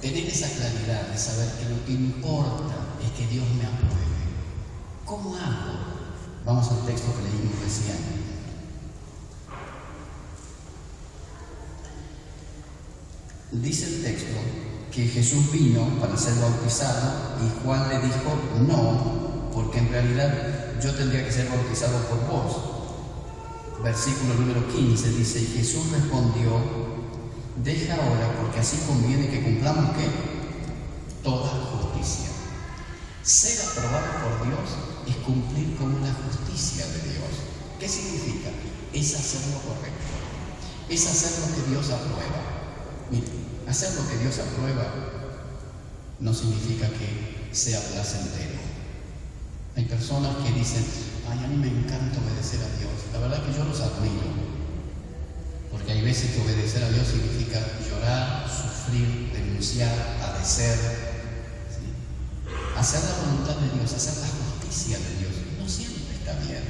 tener esa claridad de saber que lo que importa es que Dios me apruebe. ¿Cómo hago? Vamos al texto que leímos recién. Dice el texto que Jesús vino para ser bautizado y Juan le dijo no, porque en realidad yo tendría que ser bautizado por vos. Versículo número 15 dice, y Jesús respondió, deja ahora, porque así conviene que cumplamos ¿qué? Toda justicia. Ser aprobado por Dios es cumplir con la justicia de Dios. ¿Qué significa? Es hacer lo correcto, es hacer lo que Dios aprueba. Mire, hacer lo que Dios aprueba no significa que sea placentero. Hay personas que dicen, ay, a mí me encanta obedecer a Dios. La verdad que yo los admiro, porque hay veces que obedecer a Dios significa llorar, sufrir, denunciar, padecer, ¿sí? Hacer la voluntad de Dios, hacer la justicia de Dios, no siempre está bien.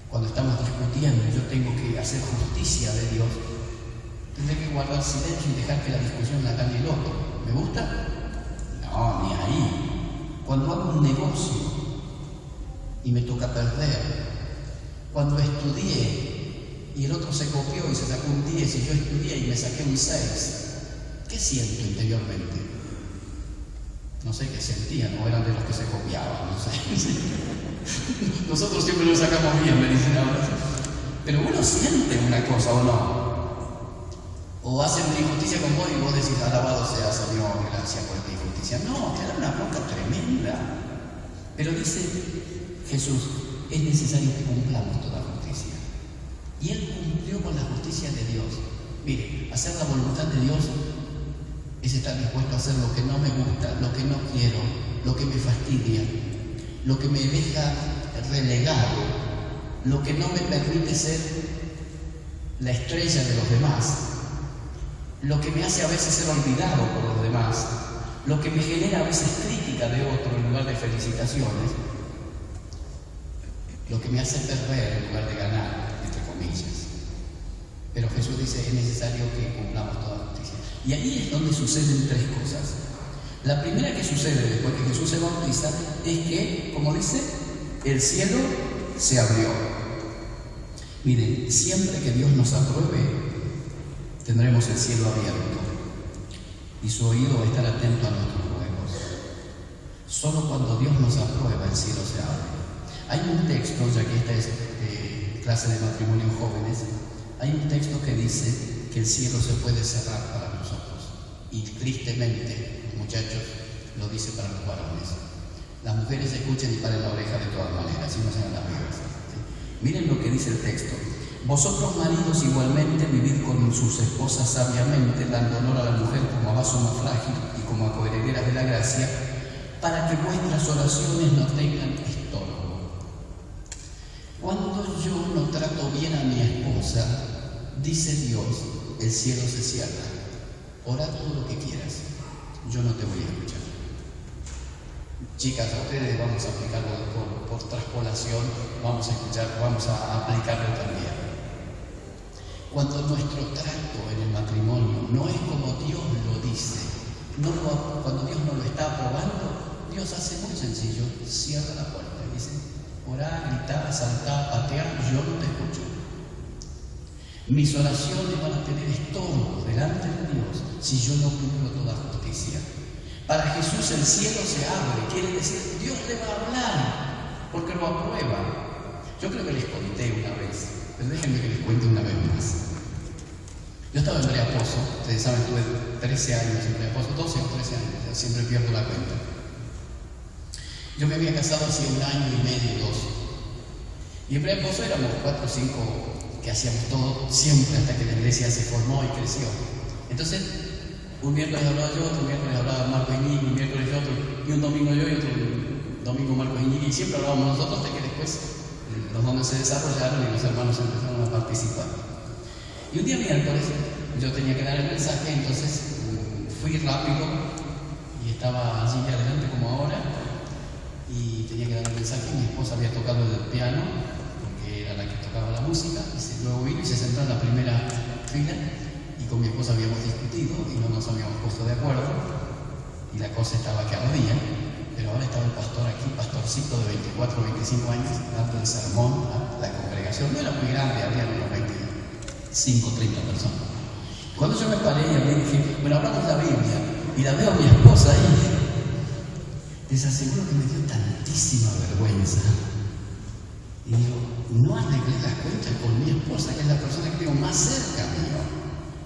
Cuando estamos discutiendo, yo tengo que hacer justicia de Dios, tendré que guardar silencio y dejar que la discusión la gane el otro. ¿Me gusta? No, ni ahí. Cuando hago un negocio y me toca perder, cuando estudié y el otro se copió y se sacó un 10 y yo estudié y me saqué un 6, ¿qué siento interiormente? No sé qué sentían, o eran de los que se copiaban, no sé. Nosotros siempre lo sacamos bien, me dicen ahora. Pero uno siente una cosa, ¿o no? O hacen una injusticia con vos y vos decís, alabado sea Señor, gracias por esta injusticia. No, te da una bronca tremenda. Pero dice Jesús, es necesario que cumplamos toda justicia. Y Él cumplió con la justicia de Dios. Mire, hacer la voluntad de Dios es estar dispuesto a hacer lo que no me gusta, lo que no quiero, lo que me fastidia, lo que me deja relegado, lo que no me permite ser la estrella de los demás, lo que me hace a veces ser olvidado por los demás, lo que me genera a veces crítica de otro en lugar de felicitaciones, lo que me hace perder en lugar de ganar, entre comillas. Pero Jesús dice, es necesario que cumplamos toda justicia. Y ahí es donde suceden tres cosas. La primera que sucede después que Jesús se bautiza es que, como dice, el cielo se abrió. Miren, siempre que Dios nos apruebe, tendremos el cielo abierto y su oído va a estar atento a nuestros ruegos. Solo cuando Dios nos aprueba, el cielo se abre. Hay un texto, ya que esta es clase de matrimonio en jóvenes, hay un texto que dice que el cielo se puede cerrar para nosotros. Y tristemente, muchachos, lo dice para los varones. Las mujeres escuchen y paren la oreja de todas maneras, si no sean las vivas. ¿Sí? Miren lo que dice el texto. Vosotros, maridos, igualmente vivid con sus esposas sabiamente, dando honor a la mujer como a vaso más frágil y como a coherederas de la gracia, para que vuestras oraciones no tengan estorbo. Cuando yo no trato bien a mi esposa, dice Dios, el cielo se cierra. Ora todo lo que quieras, yo no te voy a escuchar. Chicas, a ustedes vamos a aplicarlo por traspolación, vamos a escuchar, vamos a aplicarlo también. Cuando nuestro trato en el matrimonio no es como Dios lo dice, cuando Dios no lo está aprobando, Dios hace muy sencillo, cierra la puerta y dice, orá, gritá, saltá, pateá, yo no te escucho. Mis oraciones van a tener estorbo delante de Dios si yo no cumplo toda justicia. Para Jesús el cielo se abre, quiere decir Dios le va a hablar porque lo aprueba. Yo creo que les conté una vez, pero déjenme que les cuente una vez más. Yo estaba en Preaposo, ustedes saben, tuve 13 años en Preaposo, 12 o 13 años, siempre pierdo la cuenta. Yo me había casado hace 1 año y medio, 2. Y en Preaposo éramos 4 o 5 que hacíamos todo siempre hasta que la iglesia se formó y creció. Entonces, un miércoles hablaba yo, otro miércoles hablaba Marco Iñigo, un miércoles yo otro, y un domingo yo y otro domingo Marco Iñigo, y siempre hablábamos nosotros hasta que después los dones se desarrollaron y los hermanos empezaron a participar. Y un día miércoles yo tenía que dar el mensaje, entonces fui rápido y estaba allí adelante como ahora y tenía que dar el mensaje. Mi esposa había tocado el piano porque era la que tocaba la música, y luego vino y se sentó en la primera fila, y con mi esposa habíamos discutido y no nos habíamos puesto de acuerdo. y la cosa estaba que ardía, pero ahora estaba el pastor aquí, pastorcito de 24 o 25 años, dando el sermón a la congregación. No era muy grande, había unos 25 o 30 personas. Cuando yo me paré y hablé, dije, bueno, hablamos de la Biblia, y la veo a mi esposa ahí, les aseguro que me dio tantísima vergüenza. Y digo, no arreglé las cuentas con mi esposa, que es la persona que tengo más cerca mío.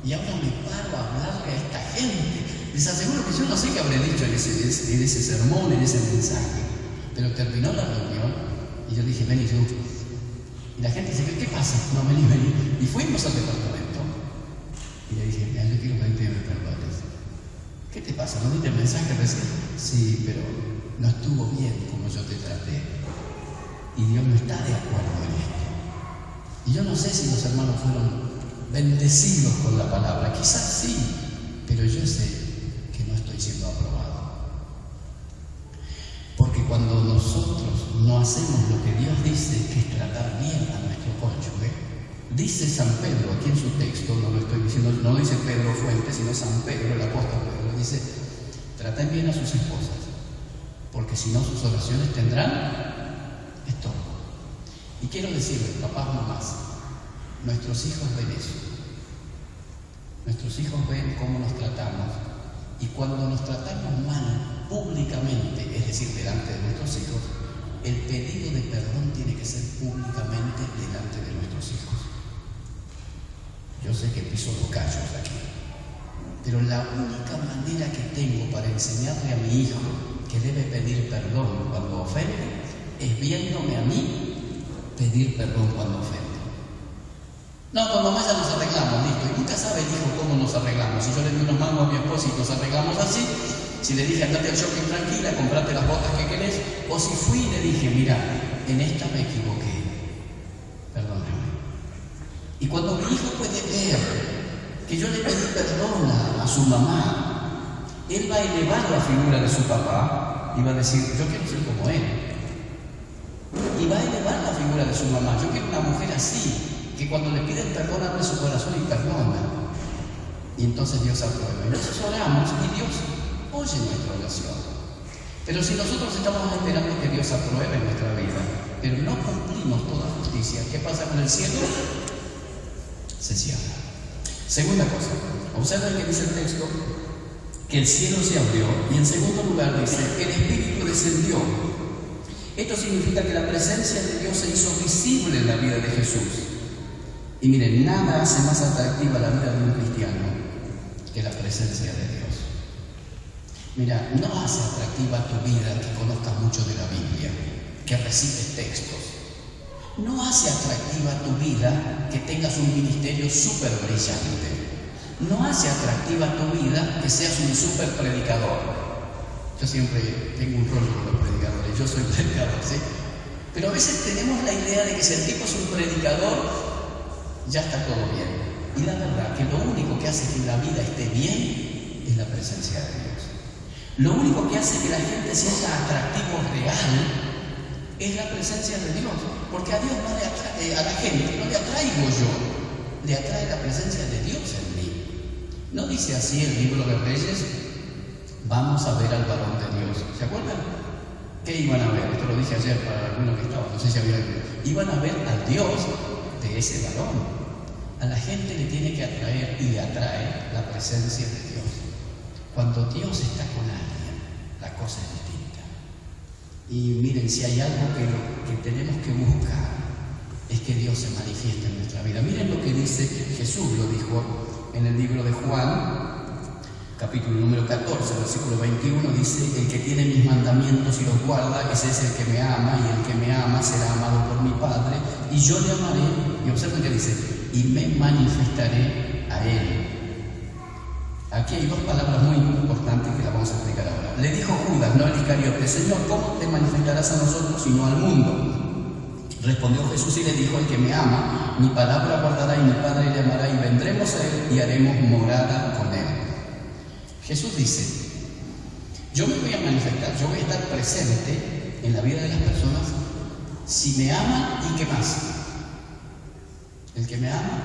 Y ahora me paro a hablarle a esta gente. Les aseguro que yo no sé qué habré dicho en ese sermón, en ese mensaje. Pero terminó la reunión y yo dije, vení tú. Y la gente dice, ¿qué pasa? No, vení. Y fuimos al departamento. Y le dije, mira, yo quiero pedirte que me perdones. ¿Qué te pasa? ¿No viste el mensaje recién? Sí, pero no estuvo bien como yo te traté. Y Dios no está de acuerdo en esto. Y yo no sé si los hermanos fueron bendecidos con la palabra. Quizás sí, pero yo sé que no estoy siendo aprobado. Porque cuando nosotros no hacemos lo que Dios dice, que es tratar bien a nuestro cónyuge, dice San Pedro aquí en su texto, no lo estoy diciendo, no lo dice Pedro Fuentes, sino San Pedro, el apóstol Pedro, dice, traten bien a sus esposas, porque si no sus oraciones tendrán estorbo. Y quiero decirles, papás, mamás, nuestros hijos ven eso. Nuestros hijos ven cómo nos tratamos, y cuando nos tratamos mal públicamente, es decir, delante de nuestros hijos, el pedido de perdón tiene que ser públicamente delante de nuestros hijos. Yo sé que piso los callos aquí, pero la única manera que tengo para enseñarle a mi hijo que debe pedir perdón cuando ofende es viéndome a mí pedir perdón cuando ofende. No, con mamá ya nos arreglamos, listo. Y nunca sabe el hijo cómo nos arreglamos. Si yo le doy unos mangos a mi esposa y nos arreglamos así, si le dije andate al shopping tranquila, comprate las botas que querés, o si fui y le dije, mira, en esta me equivoqué, perdóname. Y cuando mi hijo puede ver que yo le pedí perdón a su mamá, él va a elevar la figura de su papá y va a decir, yo quiero ser como él. Y va a elevar la figura de su mamá, yo quiero una mujer así, que cuando le piden perdón abre su corazón y perdona. Y entonces Dios aprueba. Entonces oramos y Dios oye nuestra oración. Pero si nosotros estamos esperando que Dios apruebe nuestra vida, pero no cumplimos toda justicia, ¿qué pasa con el cielo? Se cierra. Segunda cosa, observen que dice el texto que el cielo se abrió, y en segundo lugar dice, el Espíritu descendió. Esto significa que la presencia de Dios se hizo visible en la vida de Jesús. Y miren, nada hace más atractiva la vida de un cristiano que la presencia de Dios. Mira, no hace atractiva tu vida que conozcas mucho de la Biblia, que recites textos. No hace atractiva tu vida que tengas un ministerio súper brillante. No hace atractiva tu vida que seas un súper predicador. Yo siempre tengo un rollo con los predicadores, yo soy predicador, ¿sí? Pero a veces tenemos la idea de que si el tipo es un predicador, ya está todo bien. Y la verdad que lo único que hace que la vida esté bien es la presencia de Dios. Lo único que hace que la gente sienta atractivo real es la presencia de Dios. Porque a Dios no le atrae, a la gente no le atraigo yo, le atrae la presencia de Dios en mí. ¿No dice así el libro de Reyes? Vamos a ver al varón de Dios. ¿Se acuerdan? ¿Qué iban a ver? Esto lo dije ayer para algunos que estaban, no sé si había. Iban a ver al Dios de ese varón. A la gente le tiene que atraer y le atrae la presencia de Dios. Cuando Dios está con alguien, la cosa es distinta. Y miren, si hay algo que tenemos que buscar, es que Dios se manifieste en nuestra vida. Miren lo que dice Jesús, lo dijo en el libro de Juan, capítulo número 14, versículo 21, dice, el que tiene mis mandamientos y los guarda, ese es el que me ama, y el que me ama será amado por mi Padre, y yo le amaré, y observen que dice, y me manifestaré a él. Aquí hay dos palabras muy importantes que las vamos a explicar ahora. Le dijo Judas, no al Iscariote, Señor, ¿cómo te manifestarás a nosotros y no al mundo? Respondió Jesús y le dijo, el que me ama, mi palabra guardará y mi Padre le amará, y vendremos a él y haremos morada con él. Jesús dice, yo me voy a manifestar, yo voy a estar presente en la vida de las personas si me aman y qué más. El que me ama,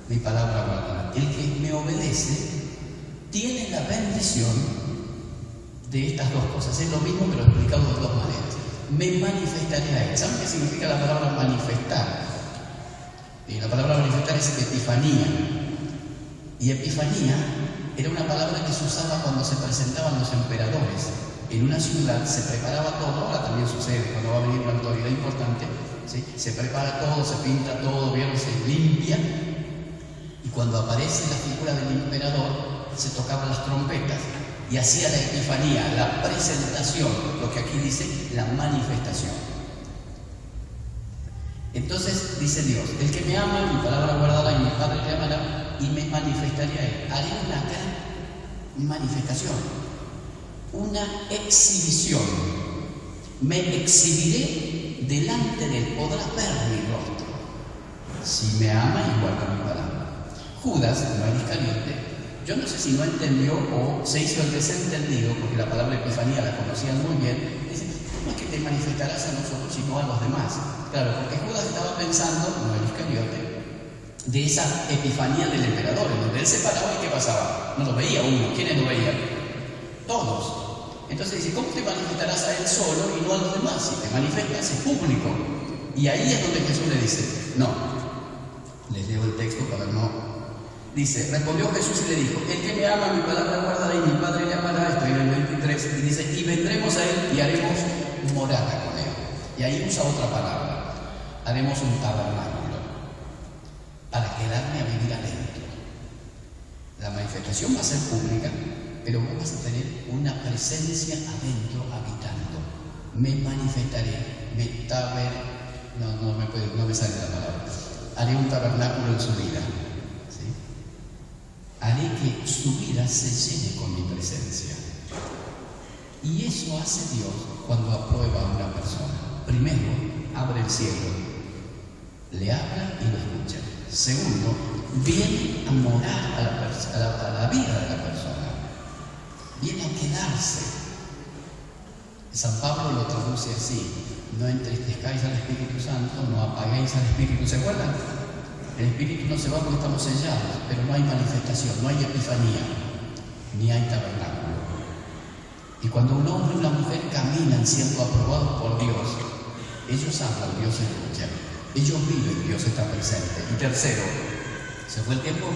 mi palabra guardará. El que me obedece tiene la bendición de estas dos cosas. Es lo mismo, pero explicado de dos maneras. Me manifestaré a él. ¿Saben qué significa la palabra manifestar? Y la palabra manifestar es epifanía. Y epifanía era una palabra que se usaba cuando se presentaban los emperadores. En una ciudad se preparaba todo, ahora también sucede, cuando va a venir una autoridad importante, ¿sí? Se prepara todo, se pinta todo, bien, se limpia. Y cuando aparece la figura del emperador, se tocaban las trompetas y hacía la epifanía, la presentación, lo que aquí dice, la manifestación. Entonces dice Dios, el que me ama, mi palabra guardará y mi Padre le amará y me manifestaré a él. Haré una gran manifestación, una exhibición. Me exhibiré delante de él, podrá ver mi rostro, si me ama y guarda mi palabra. Judas, no el Iscariote, yo no sé si no entendió o se hizo el desentendido, porque la palabra epifanía la conocían muy bien. Dice, ¿cómo es que te manifestarás a nosotros y no a los demás? Claro, porque Judas estaba pensando, no el Iscariote, de esa epifanía del emperador, en donde él se paraba y ¿qué pasaba? No lo veía uno. ¿Quiénes lo veían? Todos. Entonces dice, ¿cómo te manifestarás a él solo y no a los demás? Si te manifiestas es público. Y ahí es donde Jesús le dice, no. Les leo el texto para no. Dice, respondió Jesús y le dijo, el que me ama, mi palabra guardará y mi Padre le amará. Estoy en el 23. Y dice, y vendremos a él y haremos morada con él. Y ahí usa otra palabra. Haremos un tabernáculo para quedarme a vivir adentro. La manifestación va a ser pública, pero vos vas a tener una presencia adentro habitando. Me manifestaré, no me sale la palabra. Haré un tabernáculo en su vida. ¿Sí? Haré que su vida se llene con mi presencia. Y eso hace Dios cuando aprueba a una persona. Primero, abre el cielo, le habla y lo escucha. Segundo, viene a morar a la vida de la persona. Viene a quedarse. San Pablo lo traduce así: no entristezcáis al Espíritu Santo, no apaguéis al Espíritu. ¿Se acuerdan? El Espíritu no se va porque estamos sellados, pero no hay manifestación, no hay epifanía, ni hay tabernáculo. Y cuando un hombre y una mujer caminan siendo aprobados por Dios, ellos hablan, Dios escucha, ellos viven, Dios está presente. Y tercero, ¿se fue el tiempo?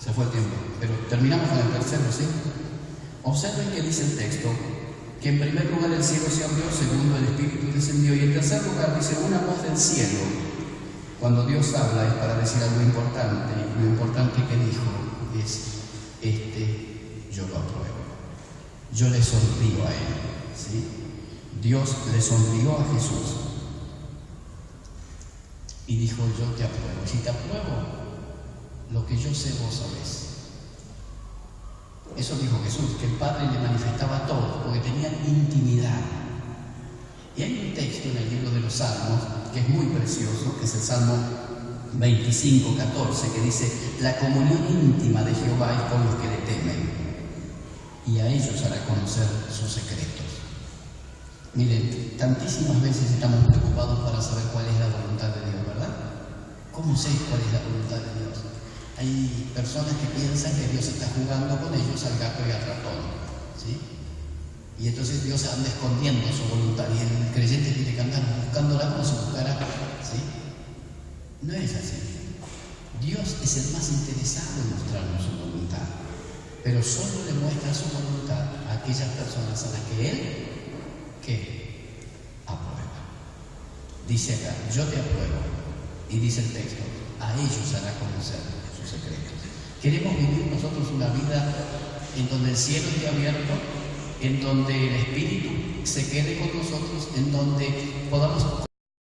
Se fue el tiempo, pero terminamos con el tercero, ¿sí? Observen que dice el texto que en primer lugar el cielo se abrió, segundo el Espíritu descendió, y en tercer lugar dice una voz del cielo. Cuando Dios habla es para decir algo importante, y lo importante que dijo es: yo lo apruebo, yo le sonrío a él, ¿sí? Dios le sonrió a Jesús y dijo: yo te apruebo. Si te apruebo, lo que yo sé vos sabés. Eso dijo Jesús, que el Padre le manifestaba a todos, porque tenían intimidad. Y hay un texto en el libro de los Salmos que es muy precioso, que es el Salmo 25, 14, que dice: la comunión íntima de Jehová es con los que le temen, y a ellos hará conocer sus secretos. Miren, tantísimas veces estamos preocupados para saber cuál es la voluntad de Dios, ¿verdad? ¿Cómo sé cuál es la voluntad de Dios? Hay personas que piensan que Dios está jugando con ellos al gato y al ratón, ¿sí? Y entonces Dios anda escondiendo su voluntad y el creyente tiene que andar buscándola como si buscara, ¿sí? No es así. Dios es el más interesado en mostrarnos su voluntad, pero solo le muestra su voluntad a aquellas personas a las que Él, ¿qué? Aprueba. Dice acá: yo te apruebo. Y dice el texto: a ellos hará conocer sus secretos. Queremos vivir nosotros una vida en donde el cielo esté abierto, en donde el Espíritu se quede con nosotros, en donde podamos